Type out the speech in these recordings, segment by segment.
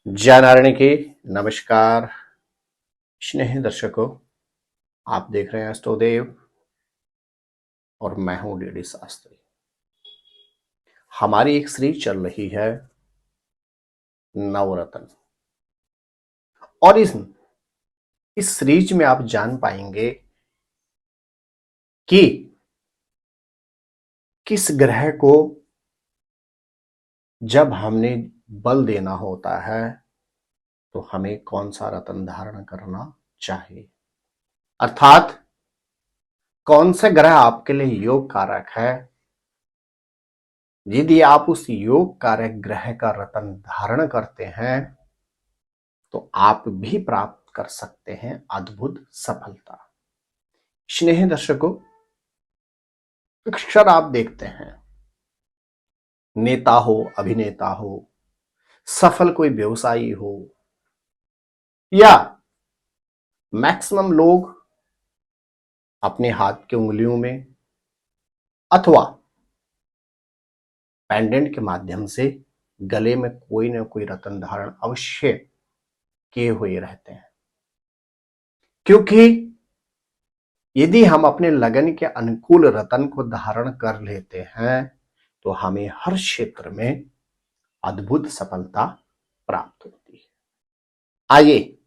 जय नारायण की नमस्कार। स्नेह दर्शकों, आप देख रहे हैं अष्टोदेव और मैं हूं डीडी शास्त्री। हमारी एक सीरीज चल रही है नवरत्न, और इस सीरीज में आप जान पाएंगे कि किस ग्रह को जब हमने बल देना होता है तो हमें कौन सा रत्न धारण करना चाहिए, अर्थात कौन से ग्रह आपके लिए योग कारक है। यदि आप उस योग कारक ग्रह का रत्न धारण करते हैं तो आप भी प्राप्त कर सकते हैं अद्भुत सफलता। स्नेह दर्शकों, अक्सर आप देखते हैं नेता हो, अभिनेता हो, सफल कोई व्यवसायी हो, या मैक्सिमम लोग अपने हाथ की उंगलियों में अथवा पेंडेंट के माध्यम से गले में कोई ना कोई रत्न धारण अवश्य किए हुए रहते हैं, क्योंकि यदि हम अपने लगन के अनुकूल रत्न को धारण कर लेते हैं तो हमें हर क्षेत्र में अद्भुत सफलता प्राप्त होती है। आइए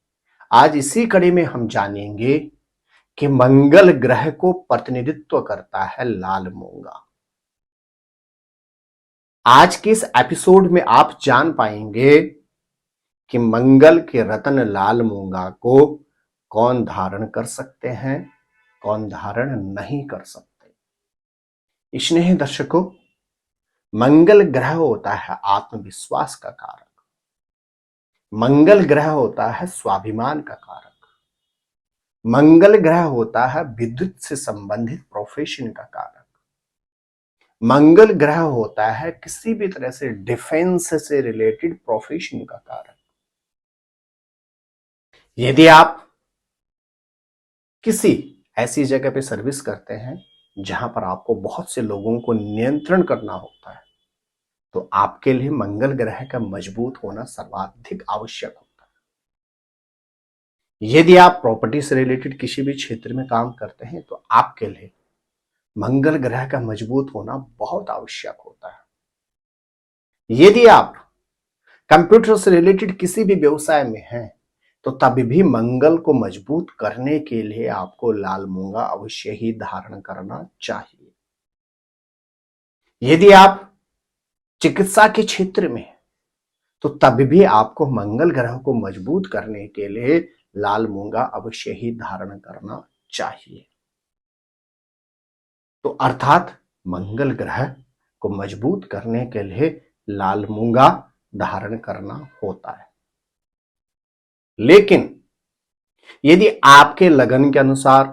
आज इसी कड़ी में हम जानेंगे कि मंगल ग्रह को प्रतिनिधित्व करता है लाल मूंगा। आज के इस एपिसोड में आप जान पाएंगे कि मंगल के रत्न लाल मूंगा को कौन धारण कर सकते हैं, कौन धारण नहीं कर सकते। स्नेह दर्शकों, मंगल ग्रह होता है आत्मविश्वास का कारक, मंगल ग्रह होता है स्वाभिमान का कारक, मंगल ग्रह होता है विद्युत से संबंधित प्रोफेशन का कारक, मंगल ग्रह होता है किसी भी तरह से डिफेंस से रिलेटेड प्रोफेशन का कारक। यदि आप किसी ऐसी जगह पे सर्विस करते हैं जहां पर आपको बहुत से लोगों को नियंत्रण करना होता है तो आपके लिए मंगल ग्रह का मजबूत होना सर्वाधिक आवश्यक होता है। यदि आप प्रॉपर्टी से रिलेटेड किसी भी क्षेत्र में काम करते हैं तो आपके लिए मंगल ग्रह का मजबूत होना बहुत आवश्यक होता है। यदि आप कंप्यूटर से रिलेटेड किसी भी व्यवसाय में हैं तो तभी भी मंगल को मजबूत करने के लिए आपको लाल मूंगा अवश्य ही धारण करना चाहिए। यदि आप चिकित्सा के क्षेत्र में तो तभी भी आपको मंगल ग्रह को मजबूत करने के लिए लाल मूंगा अवश्य ही धारण करना चाहिए। तो अर्थात मंगल ग्रह को मजबूत करने के लिए लाल मूंगा धारण करना होता है। लेकिन यदि आपके लगन के अनुसार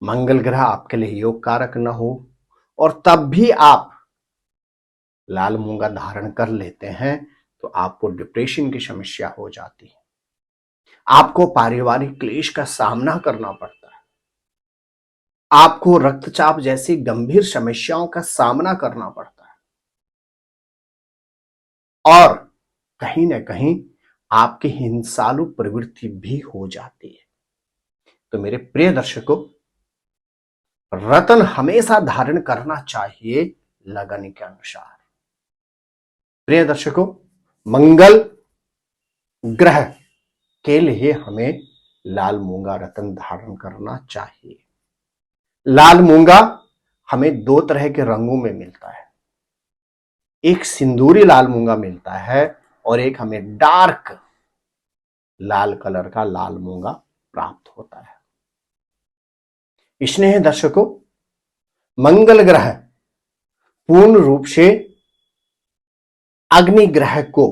मंगल ग्रह आपके लिए योग कारक न हो और तब भी आप लाल मूंगा धारण कर लेते हैं तो आपको डिप्रेशन की समस्या हो जाती है, आपको पारिवारिक क्लेश का सामना करना पड़ता है, आपको रक्तचाप जैसी गंभीर समस्याओं का सामना करना पड़ता है, और कहीं ना कहीं आपकी हिंसालु प्रवृत्ति भी हो जाती है। तो मेरे प्रिय दर्शकों, रत्न हमेशा धारण करना चाहिए लगन के अनुसार। प्रिय दर्शकों, मंगल ग्रह के लिए हमें लाल मूंगा रत्न धारण करना चाहिए। लाल मूंगा हमें दो तरह के रंगों में मिलता है, एक सिंदूरी लाल मूंगा मिलता है और एक हमें डार्क लाल कलर का लाल मूंगा प्राप्त होता है। स्नेह दर्शकों, मंगल ग्रह पूर्ण रूप से अग्नि ग्रह को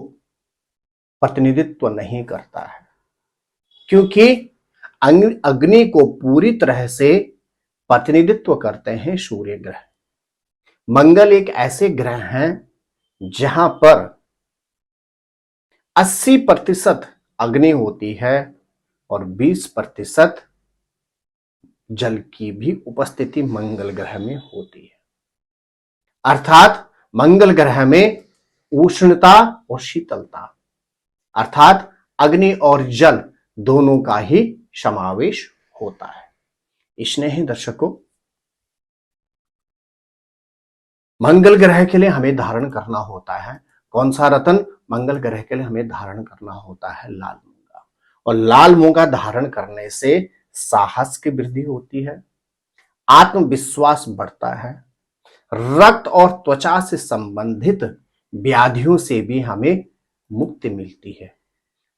प्रतिनिधित्व नहीं करता है, क्योंकि अग्नि को पूरी तरह से प्रतिनिधित्व करते हैं सूर्य ग्रह। मंगल एक ऐसे ग्रह हैं जहां पर 80% अग्नि होती है और 20% जल की भी उपस्थिति मंगल ग्रह में होती है। अर्थात मंगल ग्रह में उष्णता और शीतलता अर्थात अग्नि और जल दोनों का ही समावेश होता है। स्नेही दर्शकों, मंगल ग्रह के लिए हमें धारण करना होता है कौन सा रत्न? मंगल ग्रह के लिए हमें धारण करना होता है लाल मूंगा। और लाल मूंगा धारण करने से साहस की वृद्धि होती है, आत्मविश्वास बढ़ता है, रक्त और त्वचा से संबंधित व्याधियों से भी हमें मुक्ति मिलती है।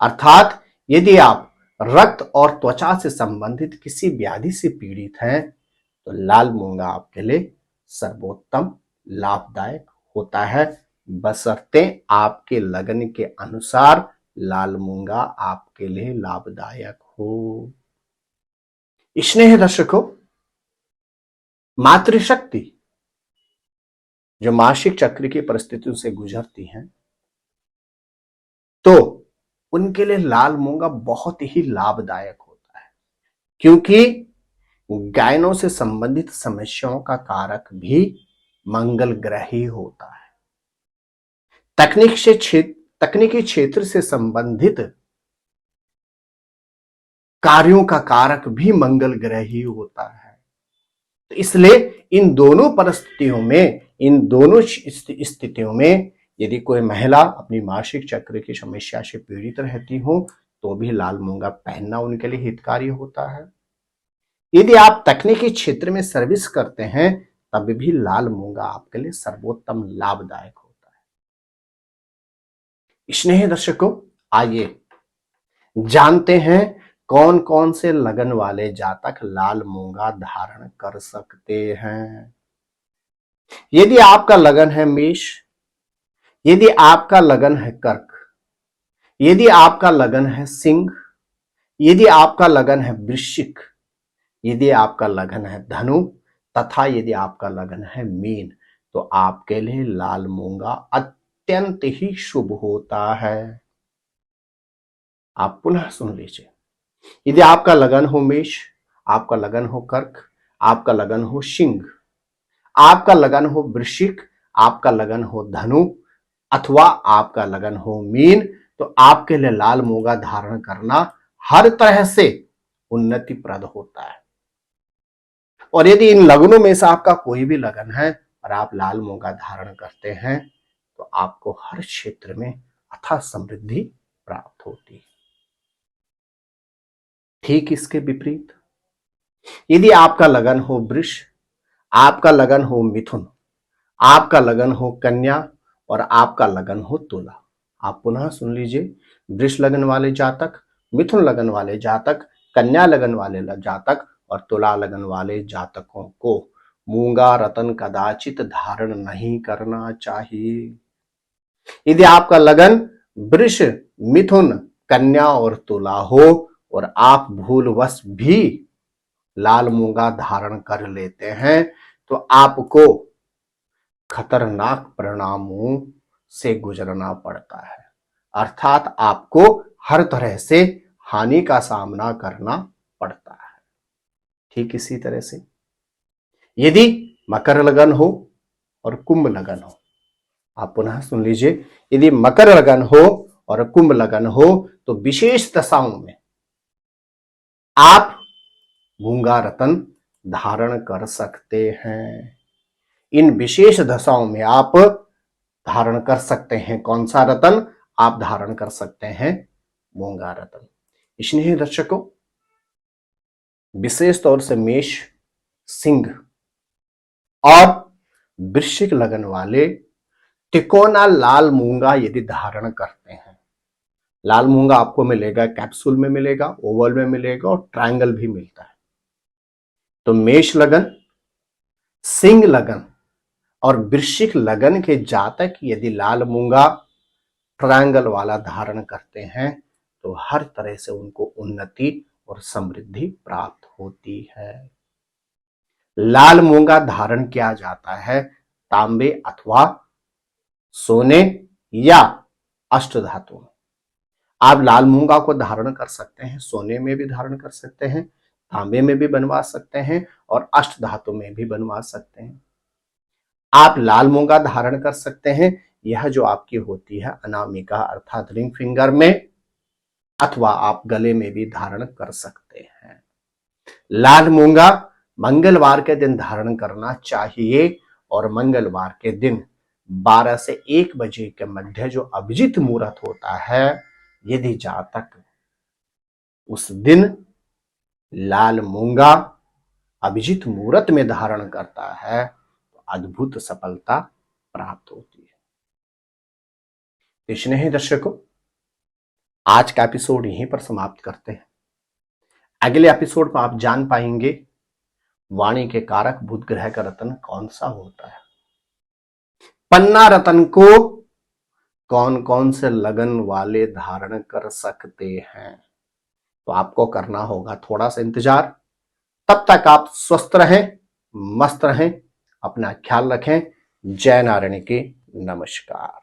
अर्थात यदि आप रक्त और त्वचा से संबंधित किसी व्याधि से पीड़ित हैं तो लाल मूंगा आपके लिए सर्वोत्तम लाभदायक होता है, बशर्ते आपके लगन के अनुसार लाल मूंगा आपके लिए लाभदायक हो। स्नेह दर्शकों, मातृशक्ति जो मासिक चक्र की परिस्थितियों से गुजरती हैं तो उनके लिए लाल मूंगा बहुत ही लाभदायक होता है, क्योंकि गायनों से संबंधित समस्याओं का कारक भी मंगल ग्रह ही होता है। तकनीकी क्षेत्र से संबंधित कार्यों का कारक भी मंगल ग्रह ही होता है। तो इसलिए इन दोनों परिस्थितियों में, इन दोनों स्थितियों में यदि कोई महिला अपनी मासिक चक्र की समस्या से पीड़ित रहती हो तो भी लाल मूंगा पहनना उनके लिए हितकारी होता है। यदि आप तकनीकी क्षेत्र में सर्विस करते हैं तब भी लाल मूंगा आपके लिए सर्वोत्तम लाभदायक होता है। स्नेही दर्शकों, आइए जानते हैं कौन कौन से लगन वाले जातक लाल मूंगा धारण कर सकते हैं। यदि आपका लगन है मेष, यदि आपका लगन है कर्क, यदि आपका लगन है सिंह, यदि आपका लगन है वृश्चिक, यदि आपका लगन है धनु तथा यदि आपका लगन है मीन, तो आपके लिए लाल मूंगा अत्यंत ही शुभ होता है। आप पुनः सुन लीजिए। यदि आपका लगन हो मेष, आपका लगन हो कर्क, आपका लगन हो सिंह, आपका लगन हो वृश्चिक, आपका लगन हो धनु अथवा आपका लगन हो मीन, तो आपके लिए लाल मूंगा धारण करना हर तरह से उन्नतिप्रद होता है। और यदि इन लगनों में से आपका कोई भी लगन है और आप लाल मूंगा धारण करते हैं तो आपको हर क्षेत्र में अथाह समृद्धि प्राप्त होती है। ठीक इसके विपरीत, यदि आपका लगन हो वृष, आपका लगन हो मिथुन, आपका लगन हो कन्या और आपका लगन हो तुला, आप पुनः सुन लीजिए। वृष लगन वाले जातक, मिथुन लगन वाले जातक, कन्या लगन वाले जातक और तुला लगन वाले जातकों को मूंगा रतन कदाचित धारण नहीं करना चाहिए। यदि आपका लगन वृष, मिथुन, कन्या और तुला हो और आप भूलवश भी लाल मूंगा धारण कर लेते हैं तो आपको खतरनाक परिणामों से गुजरना पड़ता है, अर्थात आपको हर तरह से हानि का सामना करना पड़ता है। ठीक इसी तरह से यदि मकर लगन हो और कुंभ लगन हो, आप पुनः सुन लीजिए। यदि मकर लगन हो और कुंभ लगन हो तो विशेष दशाओं में आप मूंगा रतन धारण कर सकते हैं। इन विशेष दशाओं में आप धारण कर सकते हैं कौन सा रतन? आप धारण कर सकते हैं मूंगा रतन। स्नेही दर्शकों, विशेष तौर से मेष, सिंह और वृश्चिक लगन वाले तिकोना लाल मूंगा यदि धारण करते हैं, लाल मूंगा आपको मिलेगा कैप्सूल में मिलेगा, ओवल में मिलेगा और ट्रायंगल भी मिलता है। तो मेष लगन, सिंह लगन और वृश्चिक लगन के जातक यदि लाल मूंगा ट्रायंगल वाला धारण करते हैं तो हर तरह से उनको उन्नति और समृद्धि प्राप्त होती है। लाल मूंगा धारण किया जाता है तांबे अथवा सोने या अष्टधातु में। आप लाल मूंगा को धारण कर सकते हैं, सोने में भी धारण कर सकते हैं, तांबे में भी बनवा सकते हैं और अष्टधातु में भी बनवा सकते हैं। आप लाल मूंगा धारण कर सकते हैं यह जो आपकी होती है अनामिका अर्थात रिंग फिंगर में, अथवा आप गले में भी धारण कर सकते हैं। लाल मूंगा मंगलवार के दिन धारण करना चाहिए और मंगलवार के दिन 12 से 1 बजे के मध्य जो अभिजीत मुहूर्त होता है, यदि जातक उस दिन लाल मूंगा अभिजीत मुहूर्त में धारण करता है तो अद्भुत सफलता प्राप्त होती है। स्नेही दर्शकों, आज का एपिसोड यहीं पर समाप्त करते हैं। अगले एपिसोड में आप जान पाएंगे वाणी के कारक बुध ग्रह का रत्न कौन सा होता है, पन्ना रत्न को कौन कौन से लगन वाले धारण कर सकते हैं। तो आपको करना होगा थोड़ा सा इंतजार। तब तक आप स्वस्थ रहें, मस्त रहें, अपना ख्याल रखें। जय नारायण की नमस्कार।